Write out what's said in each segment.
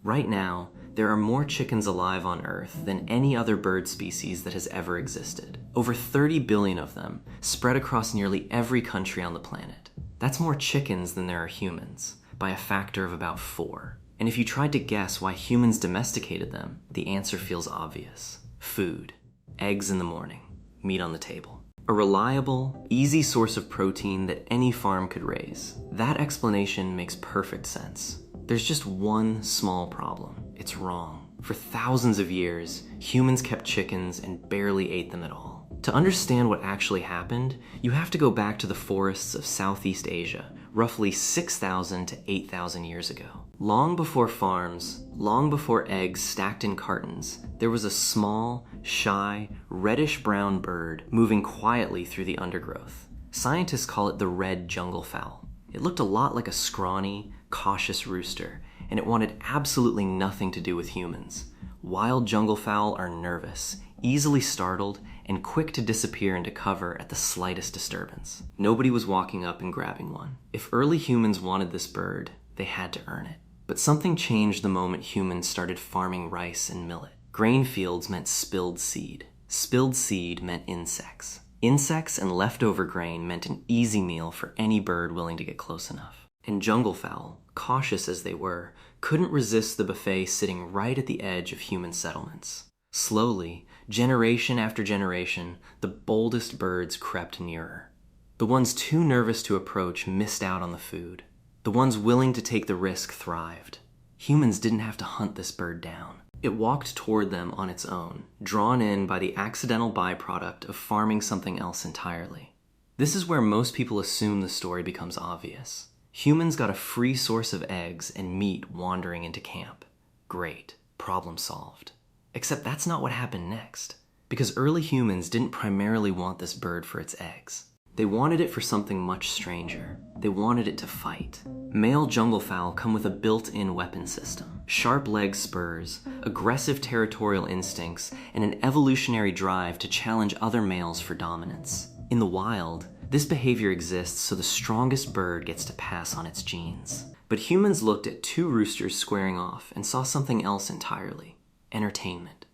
Right now, there are more chickens alive on Earth than any other bird species that has ever existed. Over 30 billion of them, spread across nearly every country on the planet. That's more chickens than there are humans, by a factor of about 4. And if you tried to guess why humans domesticated them, the answer feels obvious. Food. Eggs in the morning. Meat on the table. A reliable, easy source of protein that any farm could raise. That explanation makes perfect sense. There's just one small problem. It's wrong. For thousands of years, humans kept chickens and barely ate them at all. To understand what actually happened, you have to go back to the forests of Southeast Asia, roughly 6,000 to 8,000 years ago. Long before farms, long before eggs stacked in cartons, there was a small, shy, reddish-brown bird moving quietly through the undergrowth. Scientists call it the red jungle fowl. It looked a lot like a scrawny, cautious rooster, and it wanted absolutely nothing to do with humans. Wild jungle fowl are nervous, easily startled, and quick to disappear into cover at the slightest disturbance. Nobody was walking up and grabbing one. If early humans wanted this bird, they had to earn it. But something changed the moment humans started farming rice and millet. Grain fields meant spilled seed. Spilled seed meant insects. Insects and leftover grain meant an easy meal for any bird willing to get close enough. And jungle fowl, cautious as they were, couldn't resist the buffet sitting right at the edge of human settlements. Slowly, generation after generation, the boldest birds crept nearer. The ones too nervous to approach missed out on the food. The ones willing to take the risk thrived. Humans didn't have to hunt this bird down. It walked toward them on its own, drawn in by the accidental byproduct of farming something else entirely. This is where most people assume the story becomes obvious. Humans got a free source of eggs and meat wandering into camp. Great. Problem solved. Except that's not what happened next. Because early humans didn't primarily want this bird for its eggs. They wanted it for something much stranger. They wanted it to fight. Male jungle fowl come with a built-in weapon system. Sharp leg spurs, aggressive territorial instincts, and an evolutionary drive to challenge other males for dominance. In the wild, this behavior exists so the strongest bird gets to pass on its genes. But humans looked at 2 roosters squaring off and saw something else entirely. Entertainment.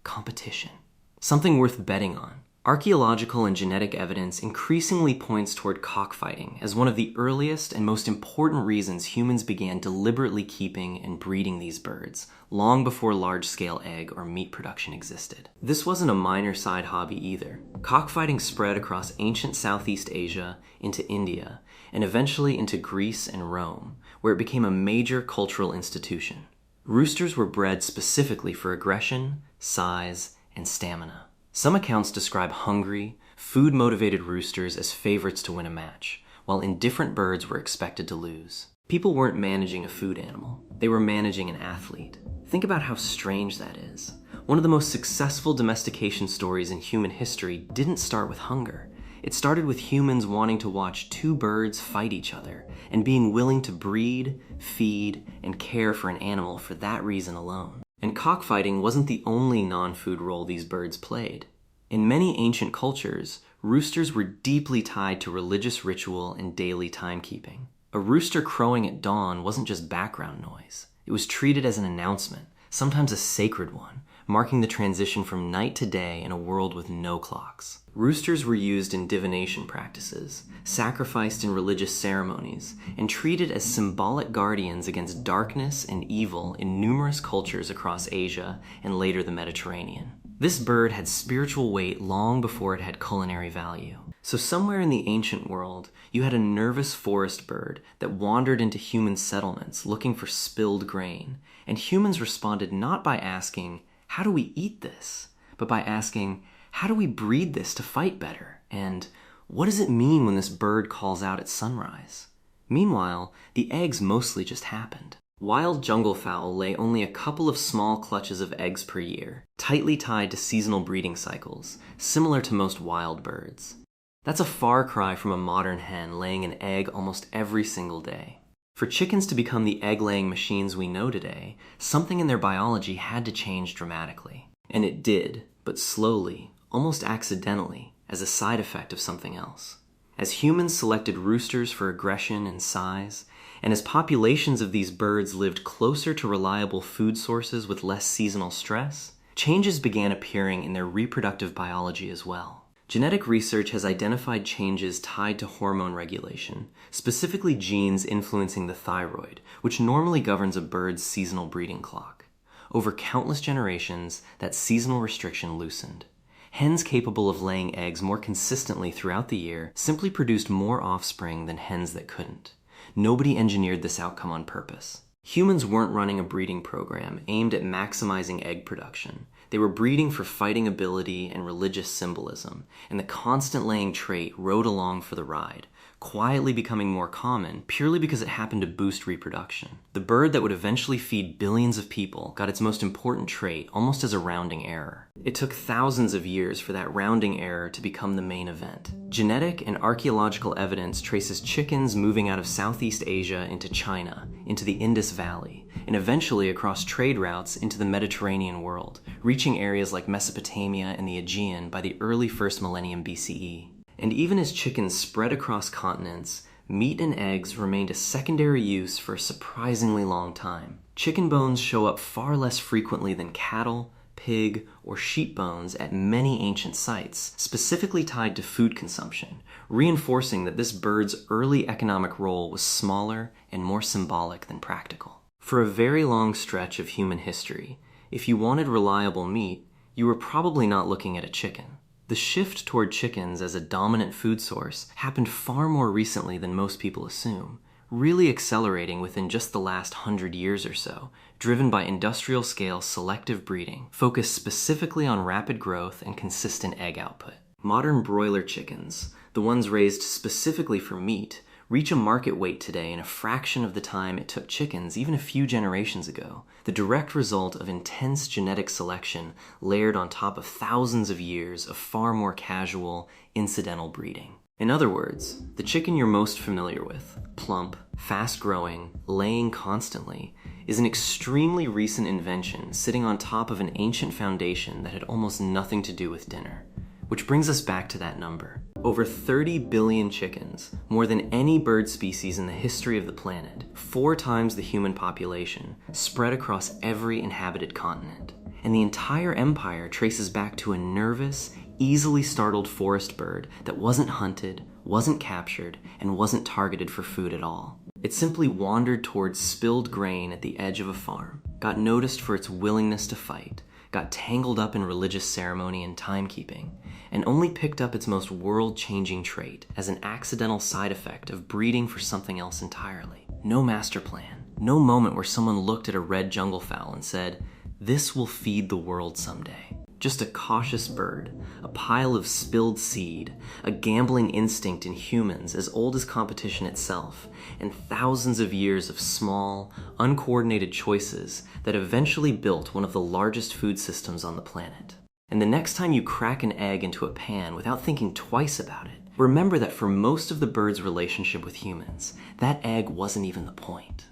Competition. Something worth betting on. Archaeological and genetic evidence increasingly points toward cockfighting as one of the earliest and most important reasons humans began deliberately keeping and breeding these birds, long before large-scale egg or meat production existed. This wasn't a minor side hobby either. Cockfighting spread across ancient Southeast Asia, into India, and eventually into Greece and Rome, where it became a major cultural institution. Roosters were bred specifically for aggression, size, and stamina. Some accounts describe hungry, food-motivated roosters as favorites to win a match, while indifferent birds were expected to lose. People weren't managing a food animal. They were managing an athlete. Think about how strange that is. One of the most successful domestication stories in human history didn't start with hunger. It started with humans wanting to watch 2 birds fight each other, and being willing to breed, feed, and care for an animal for that reason alone. And cockfighting wasn't the only non-food role these birds played. In many ancient cultures, roosters were deeply tied to religious ritual and daily timekeeping. A rooster crowing at dawn wasn't just background noise. It was treated as an announcement, sometimes a sacred one, marking the transition from night to day in a world with no clocks. Roosters were used in divination practices, sacrificed in religious ceremonies, and treated as symbolic guardians against darkness and evil in numerous cultures across Asia and later the Mediterranean. This bird had spiritual weight long before it had culinary value. So somewhere in the ancient world, you had a nervous forest bird that wandered into human settlements looking for spilled grain, and humans responded not by asking, "How do we eat this?" but by asking, "How do we breed this to fight better?" And what does it mean when this bird calls out at sunrise? Meanwhile, the eggs mostly just happened. Wild jungle fowl lay only a couple of small clutches of eggs per year, tightly tied to seasonal breeding cycles, similar to most wild birds. That's a far cry from a modern hen laying an egg almost every single day. For chickens to become the egg-laying machines we know today, something in their biology had to change dramatically. And it did, but slowly, almost accidentally, as a side effect of something else. As humans selected roosters for aggression and size, And as populations of these birds lived closer to reliable food sources with less seasonal stress, changes began appearing in their reproductive biology as well. Genetic research has identified changes tied to hormone regulation, specifically genes influencing the thyroid, which normally governs a bird's seasonal breeding clock. Over countless generations, that seasonal restriction loosened. Hens capable of laying eggs more consistently throughout the year simply produced more offspring than hens that couldn't. Nobody engineered this outcome on purpose. Humans weren't running a breeding program aimed at maximizing egg production. They were breeding for fighting ability and religious symbolism, and the constant laying trait rode along for the ride, quietly becoming more common purely because it happened to boost reproduction. The bird that would eventually feed billions of people got its most important trait almost as a rounding error. It took thousands of years for that rounding error to become the main event. Genetic and archaeological evidence traces chickens moving out of Southeast Asia into China, into the Indus Valley, and eventually across trade routes into the Mediterranean world, reaching areas like Mesopotamia and the Aegean by the early 1st millennium BCE. And even as chickens spread across continents, meat and eggs remained a secondary use for a surprisingly long time. Chicken bones show up far less frequently than cattle, pig, or sheep bones at many ancient sites, specifically tied to food consumption, reinforcing that this bird's early economic role was smaller and more symbolic than practical. For a very long stretch of human history, if you wanted reliable meat, you were probably not looking at a chicken. The shift toward chickens as a dominant food source happened far more recently than most people assume, really accelerating within just the last 100 years or so, driven by industrial-scale selective breeding, focused specifically on rapid growth and consistent egg output. Modern broiler chickens, the ones raised specifically for meat, reach a market weight today in a fraction of the time it took chickens even a few generations ago, the direct result of intense genetic selection layered on top of thousands of years of far more casual, incidental breeding. In other words, the chicken you're most familiar with, plump, fast-growing, laying constantly, is an extremely recent invention sitting on top of an ancient foundation that had almost nothing to do with dinner. Which brings us back to that number. Over 30 billion chickens, more than any bird species in the history of the planet, 4 times the human population, spread across every inhabited continent. And the entire empire traces back to a nervous, easily startled forest bird that wasn't hunted, wasn't captured, and wasn't targeted for food at all. It simply wandered towards spilled grain at the edge of a farm, got noticed for its willingness to fight, got tangled up in religious ceremony and timekeeping, and only picked up its most world-changing trait as an accidental side effect of breeding for something else entirely. No master plan, no moment where someone looked at a red jungle fowl and said, "This will feed the world someday." Just a cautious bird, a pile of spilled seed, a gambling instinct in humans as old as competition itself, and thousands of years of small, uncoordinated choices that eventually built one of the largest food systems on the planet. And the next time you crack an egg into a pan without thinking twice about it, remember that for most of the bird's relationship with humans, that egg wasn't even the point.